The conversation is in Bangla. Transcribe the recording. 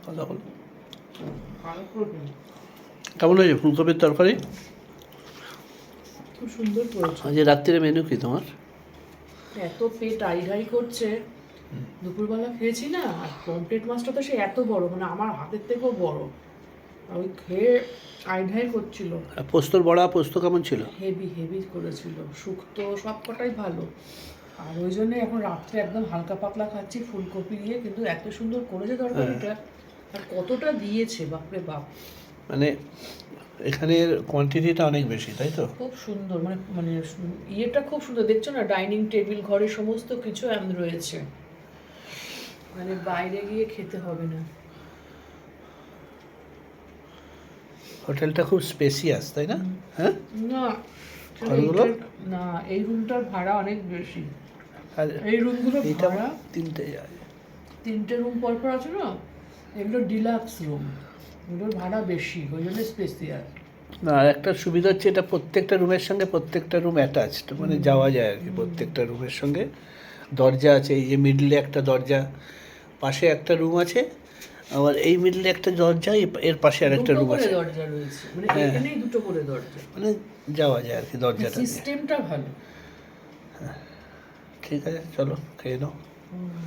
কথা বলো। ভালো করবেন। কেমন হয়েছে ফুলকপির তরকারি? খুব সুন্দর করেছো। আজ রাত্রিরে মেনু কি তোমার? এত পেট আইঢাই করছে, দুপুরবেলা খেয়েছি না, আর পমফ্রেট মাছটা তো সে এত বড়, মানে আমার হাতের থেকেও বড়, আর ওই খেয়ে আইঢাই করছিল। আর পোস্তর বড়া, পোস্ত কেমন ছিল? হেভি হেভি করেছিল, শুক্তো সব কটাই ভালো। আর ওই জন্যে এখন রাত্রে একদম হালকা পাতলা খাচ্ছি ফুলকপি দিয়ে, কিন্তু এত সুন্দর করেছে তরকারিটা, আর কতটা দিয়েছে বাপরে বাপ। মানে এখানের কোয়ান্টিটিটা অনেক বেশি, তাই তো? খুব সুন্দর, মানে মানে ইয়েটা খুব সুন্দর, দেখছো না, ডাইনিং টেবিল, ঘরে সমস্ত কিছু রয়েছে, মানে বাইরে গিয়ে খেতে হবে না। হোটেলটা খুব স্পেসিয়াস, তাই না? হ্যাঁ, না, ঘরগুলো? না, এই রুমটার ভাড়া অনেক বেশি। আর এই রুমগুলো এইটা ভাড়া, তিনটে। 3টে রুম পরপর আছে না, এগুলো ডিলাক্স রুম, এগুলোর ভাড়া বেশি, ওই জন্য স্পেশিয়াল। না, আর একটা সুবিধা হচ্ছে এটা প্রত্যেকটা রুমের সঙ্গে প্রত্যেকটা রুম অ্যাটাচড, মানে যাওয়া যায় আর কি প্রত্যেকটা রুমের সঙ্গে। দরজা আছে, এই যে মিডলে একটা দরজা, পাশে একটা রুম আছে, আবার এই মিডলে একটা দরজা, এর পাশে আর একটা দুটো রুম করে আছে। দরজা রয়েছে, মানে হ্যাঁ। এখানেই দুটো করে দরজা, মানে যাওয়া যায় আর কি দরজাটা দিয়ে। সিস্টেমটা ভালো। ঠিক আছে, চলো খেয়ে নাও। হুম।